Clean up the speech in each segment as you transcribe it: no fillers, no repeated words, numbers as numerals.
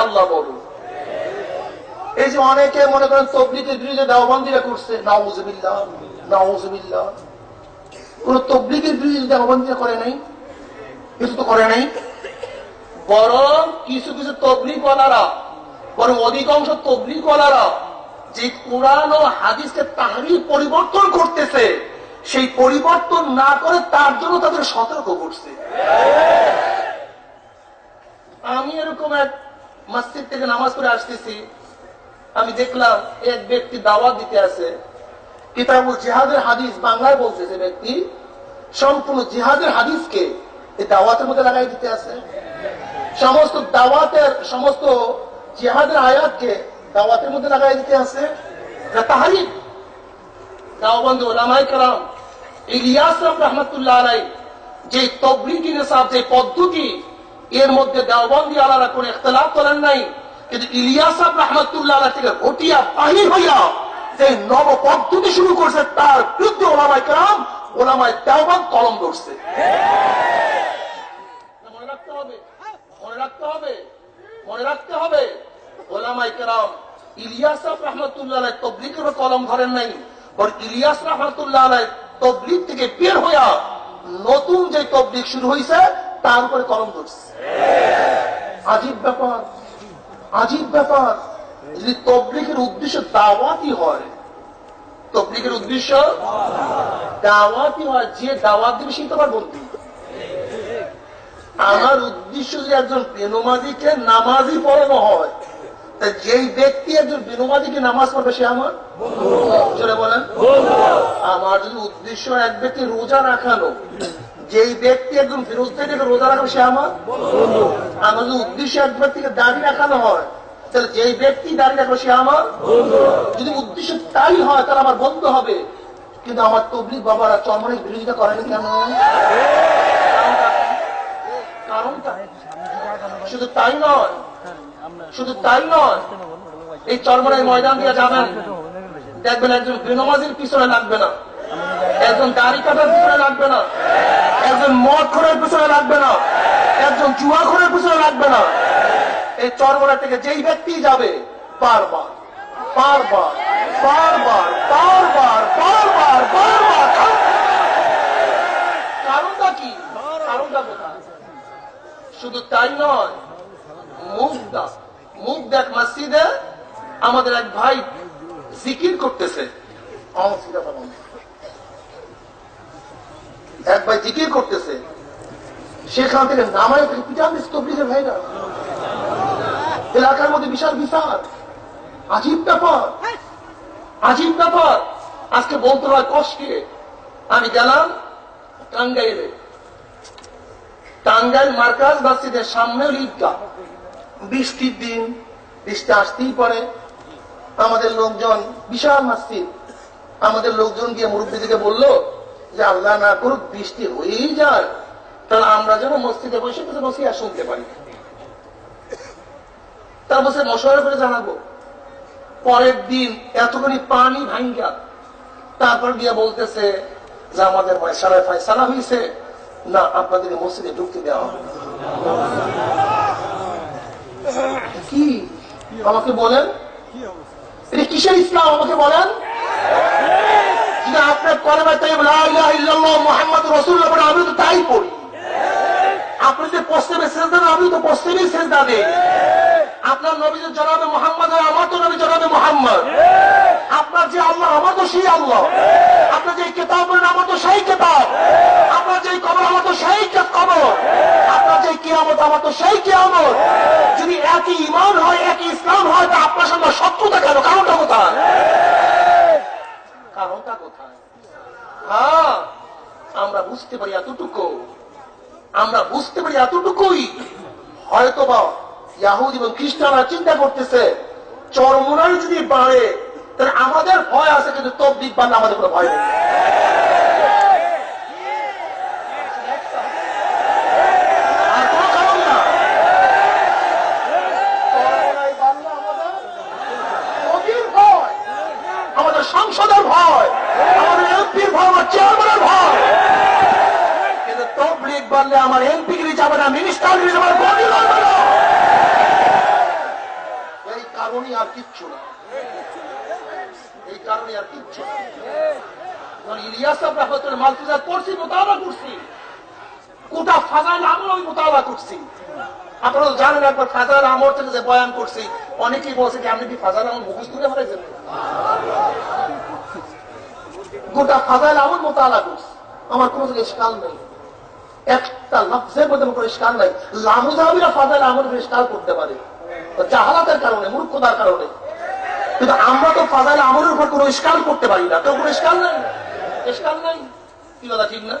আল্লাহ বলো। এই যে অনেকে মনে করেন তবলিগের বিরুদ্ধে দেওবন্দিরা করছে, নাউজুবিল্লাহ নাউজুবিল্লাহ। কোন তবলিগের বিরুদ্ধে দেওবন্দিরা করে নাই, কিছু তো করে নাই। বরং কিছু কিছু তবলিগওয়ালারা, বরং অধিকাংশ তবলিগওয়ালারা যে কোরআন ও হাদিসকে তাহরিফ পরিবর্তন করতেছে, সেই পরিবর্তন না করে তার জন্য তাদের সতর্ক করছে। আমি এরকম এক মসজিদ থেকে নামাজ পড়ে আসতেছি, আমি দেখলাম এক ব্যক্তি দাওয়াত দিতে আছে, কিতাবুল জিহাদের হাদিস বাংলায় বলতেছে, ব্যক্তি সম্পূর্ণ জিহাদের হাদিসকে এই দাওয়াতের মধ্যে লাগাই দিতে আছে। সমস্ত দাওয়াতের সমস্ত জিহাদের আয়াতকে দাওয়াতের মধ্যে লাগাই দিতে আছে। তাহরিফ। দাওবন্দ উলামায়ে কেরাম ইলিয়াস রাহমাতুল্লাহ আলাইহি যে তাবলীগী নিসাব, যে পদ্ধতি, এর মধ্যে দেওবন্দি আলারা কোন ইখতিলাফ করেন নাই, কিন্তু ইলিয়াস রাহমাতুল্লাহ আলাইহি থেকে ঘটিয়া বাহির হইয়া যে নব পদ্ধতি শুরু করছে, তার বিরুদ্ধে উলামায়ে কেরাম, উলামায়ে দেওবন্দ কলম ধরছে। মনে রাখতে হবে, মনে রাখতে হবে, মনে রাখতে হবে। উলামায়ে কেরাম ইলিয়াস রাহমাতুল্লাহ আলাইহি তাবলীগের কলম ধরেন নাই, আর ইলিয়াস রাহমাতুল্লাহ আলাইহি তাবলীগ থেকে বের হইয়া নতুন যে তাবলীগ শুরু হয়েছে তার উপরে কলম ধরছে। আজীব ব্যাপার, আজীব ব্যাপার। যদি তাবলীগের উদ্দেশ্য দাওয়াতই হয়, তাবলীগের উদ্দেশ্য দাওয়াতই হয়, যে দাওয়াত দিবে সেই তোমার বন্ধু। আমার উদ্দেশ্য যে একজন বেনমাজিকে নামাজি পড়ানো হয়, যেই ব্যক্তি একজন বেনমাজিকে নামাজ পড়বে সে আমার চলে বলেন। আমার যদি উদ্দেশ্য এক ব্যক্তি রোজা রাখানো, যেই ব্যক্তি একজন ফিরোজকে রোজা রাখবে সে আমার। আমার যদি উদ্দেশ্য এক ব্যক্তিকে দাড়ি রাখানো হয়, তাহলে যেই ব্যক্তি দাড়ি রাখবে সে আমার। যদি উদ্দেশ্য তাই হয় তাহলে আমার বন্ধু হবে। কিন্তু আমার তবলিগ বাবারা চরমনের বিরোধিতা করেনি কেন? কারণটা শুধু তাই নয়, শুধু তাই নয়, এই চরমনের ময়দান দিয়ে যাবেন, দেখবেন একজন বেনমাজির পিছনে লাগবে না, একজন দাড়ি কাটার পিছনে লাগবে না, একজন মদ খোরের পিছনে লাগবে না, একজন জুয়া খোরের পিছনে লাগবে না। এই চরমনা থেকে যেই ব্যক্তি যাবে, বারবার বারবার বারবার বারবার বারবার বারবার। কারণটা কি? কারণটা কোথায়? শুধু তাই নয়, মুখ দেখ মসজিদে আমাদের এক ভাই জিকির করতেছে, এক ভাই জিকির করতেছে, সেখান থেকে নামায় পিটান দিচ্ছে তবলীগের ভাইরা। এলাকার মধ্যে বিশাল বিশাল আজীব ব্যাপার, আজীব ব্যাপার। আজকে বলতে হয় কষ্টে। আমি গেলাম টাঙ্গাইলে, টাঙ্গাইল মার্কাজ মসজিদের সামনে ঈদগাহ, বৃষ্টির দিন, বৃষ্টি আসতেই পারে। আমাদের লোকজন, বিশাল মসজিদ, আমাদের লোকজন গিয়ে মুরব্বীদেরকে বললো যে আল্লাহ না করুক বৃষ্টি হয়েই যায়, তাহলে আমরা যেন মসজিদে বসে বসে আর শুনতে পারি। তার বসে মশওয়ারা করে জানাবো। পরের দিন এতখানি পানি ভাঙ্গা, তারপর গিয়ে বলতেছে যে আমাদের মায়সারায় ফায়সালা হয়েছে না, আপনাদের মসজিদে ঢুকতে দেওয়া হবে। কি আমাকে বলেন, এটা কিসের ইসলাম আমাকে বলেন? আপনার কলেমায় তাইয়্যিব লা ইলাহা ইল্লাল্লাহ মুহাম্মাদুর রাসূলুল্লাহ বলে আমি তো তাই পড়ি। আপনি যে পশ্চিমে সেজদা দেন, আমি তো পশ্চিমে সেজদা দেই। আপনার নবী যে জনাবে মুহাম্মদ, আমার তো নবী জনাবে মুহাম্মদ। আপনার যে আল্লাহ, আমার তো সেই আল্লাহ। আপনার যে কিতাব বলেন, আমার তো সেই কিতাব। আপনার যে কবর, আমার তো সেই কবর। আপনার যে কিয়ামত, আমার তো সেই কিয়ামত। যদি একই ঈমান হয়, একই ইসলাম হয়, তা আপনার সঙ্গে শত্রুতা কেন? কারণটা কোথায়? কারণটা কোথায়? হ্যাঁ, আমরা বুঝতে পারি এতটুকু, আমরা বুঝতে পারি এতটুকুই। হয়তোবা ইহুদি এবং খ্রিস্টানরা চিন্তা করতেছে চরমোনাই যদি বাড়ে তাহলে আমাদের ভয় আছে, কিন্তু তবলিগ বাড়লে আমাদের কোনো ভয় নেই। আর কোনো কারণ না। চরমোনাই বাড়লে আমাদের নবীর ভয়, আমাদের সংসদের ভয়, আমাদের এমপির ভয়, আমার চেয়ারম্যানের ভয়। কিন্তু তবলিগ বাড়লে আমার এমপি গিরি যাবে না, মিনিস্টার গিরি যাবে না, গদি লড়বে না। আর কিচ্ছু না, এই কারণে আর কিচ্ছু না। ইলিয়াস সাহেব রাহমাতুল্লাহ মালফুজাত পড়ছি, মোতালা করছি, গোটা ফাজাইল আমল আমি মোতালা করছি। আপনারা জানেন একবার ফাজাইল আমল থেকে যে বয়ান করছি, অনেকেই বলছে যে আপনি কি ফাজাইল আমল মুখস্থ করে ফেলেছেন? গোটা ফাজাইল আমল মোতালা করছি, আমার কোনো জায়গায় ইশকাল নেই, একটা লফজের মধ্যে কোনো ইশকাল নাই। লামুজাহাবিরা ফাজাইল আমল ইশকাল করতে পারে জাহালাতের কারণে, মূর্খতার কারণে, কিন্তু আমরা তো ফাজাইল আমলের উপর কোনো ইশকাল করতে পারি না। তো কোনো ইশকাল নাই, ইশকাল নাই, কি কথা ঠিক না?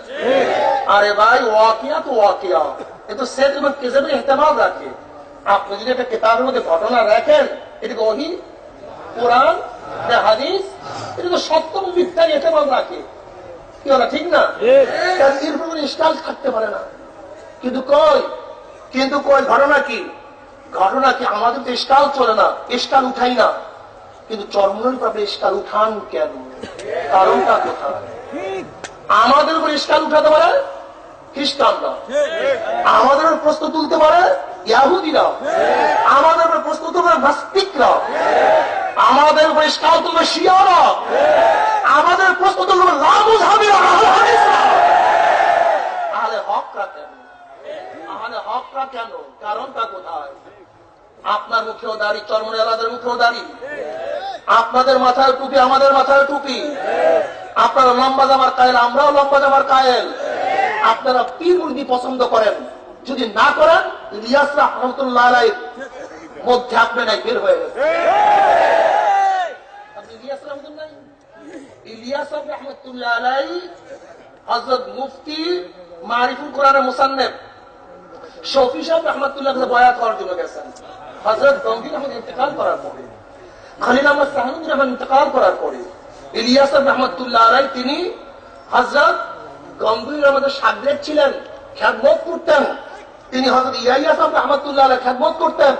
আরে ভাই ওয়াকিয়া তো ওয়াকিয়া, এ তো সেদ এবং কেজেবের ইহতেমাল রাখে। আপনি যদি একটা কিতাবের মধ্যে ঘটনা রাখেন, এটাকে ওহী, কোরআন, হাদিস, এটা তো সত্য মিথ্যার ইহতেমাল রাখে, কি কথা ঠিক না? এর উপর কোনো ইশকাল থাকতে পারে না। কিন্তু কই ঘটনা কি? ঘটনা কি? আমাদের তো ইশকাল চলে না, ইশকাল উঠাই না, কিন্তু চরমনের পাবে ইশকাল উঠান কেন? কারণটা কোথায়? আমাদের উপর ইশকাল উঠাতে পারে খ্রিস্টানরা, আমাদের উপর প্রশ্ন তুলতে পারে ইহুদিরা, আমাদের উপর প্রশ্ন তুলতে পারে নাস্তিকরা, আমাদের উপর ইশকাল তুলবে শিয়ারা, আমাদের প্রশ্ন তুলবে লামুজহাবিরা, আহলে হকরা কেন? আহলে হকরা কেন? কারণটা কোথায়? আপনার মুখেও দাড়ি, চরমনে আলাদের মুখেও দাড়ি, আপনাদের মাথায় টুপি, আমাদের মাথায় টুপি, আপনারা লম্বা জামার কায়েল, আমরাও লম্বা জামার কায়েল। আপনারা পীর মুরিদি পছন্দ করেন, যদি না করেন ইলিয়াস রাহমাতুল্লাহ আলাইহির মধ্যে আপনি নাই, বের হয়ে গেছে। আপনি ইলিয়াস রাহমাতুল্লাহ, ইলিয়াস রাহমাতুল্লাহ আলাইহি হযরত মুফতি মারিফুল কোরআনের মুসান্নিফ শফি সাহেব রাহমাতুল্লাহ বয়াত করার জন্য গেছেন। হযরত গঙ্গি আহমদ ইন্তেকাল করার পরে, খলিল আহমদ সাহানুদ্দিন রহমান ইন্তেকাল করার পরে ইলিয়াস রাহমাতুল্লাহ আলাইহি তিনি হযরত গঙ্গুই আহমদের শাগরেদ ছিলেন, খেদমত করতেন। তিনি হযরত ইয়াহিয়া রাহমাতুল্লাহ আলাইহি খেদমত করতেন,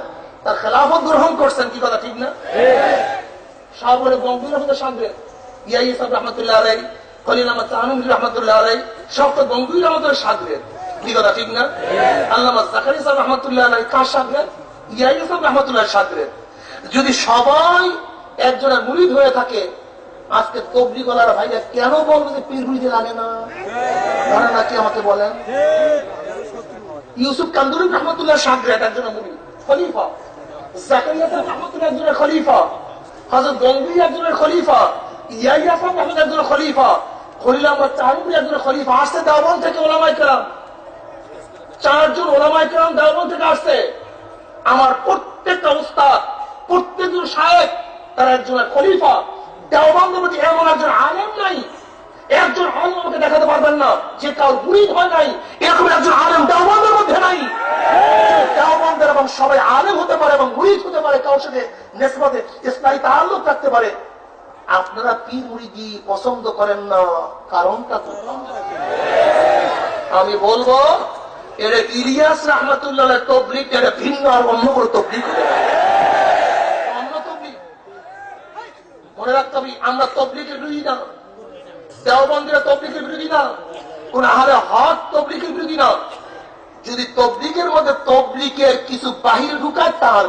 তার খেলাফত গ্রহণ করছেন, কি কথা ঠিক না? সব হলো গঙ্গুই আহমদের শাগরেদ, ইয়াহিয়া রাহমাতুল্লাহ আলাইহি, খলিল আহমদ সাহানুদ্দিন রাহমাতুল্লাহ আলাইহি, সব তো গঙ্গুই আহমদের শাগরেদ, কি কথা ঠিক না? আল্লামা জাকারিয়া রাহমাতুল্লাহ আলাইহি কার শাগরেদ? ইয়াহিয়া রাহমাতুল্লাহর শাগরেদ। যদি সবাই একজনের মুরিদ হয়ে থাকে, আজকে তবলিগওয়ালারা ভাইরা কেন বলবে যে পীর মুরিদি লাগে না? জানেন না কি আমাকে বলেন? ইউসুফ কান্দুরি রাহমাতুল্লাহর শাগরেদ, একজনের মুরিদ, খলিফা। জাকারিয়া রাহমাতুল্লাহ একজনের খলিফা, হযরত গঙ্গুই একজনের খলিফা, ইয়াহিয়া রাহমাতুল্লাহ একজনের খলিফা, খলিল আহমদ চারুবি একজনের খলিফা। আসছে দেওবন্দ থেকে ওলামায়ে কেরাম, 4 জন ওলামায়ে কেরাম দেওবন্দ থেকে আসছে। আমার প্রত্যেকটা উস্তাদ, প্রত্যেকজন শায়েখ, তারা একজনের খলিফা। দেওবন্দের মধ্যে এমন একজন আলেম নাই, একজন আলেম আমাকে দেখাতে পারবেন না যে কারোর মুরিদ হয় নাই, এরকম একজন আলেম দেওবন্দের মধ্যে নাই। দেওবন্দের এবং সবাই আলেম হতে পারে এবং মুরিদ হতে পারে, কারোর সাথে নিসবতে ইসলামী তাআল্লুক রাখতে পারে। আপনারা পীর মুরিদি পছন্দ করেন না, কারণটা কোথায়? আমি বলবো এর ইলিয়াস রাহমাতুল্লাহ তবলিগ, এটা ভিন্ন আর অন্য কোনো তবলিগ হবে না। অন্য তবলিগ মনে রাখতে হবে, আমরা তবলিগের বিরোধী না, দেওবন্দিরা তবলিগের বিরোধী না, কোন আহলে হক তবলিগের বিরোধী না। যদি তবলিগের মধ্যে তবলিগের কিছু বাহির ঢুকায় তার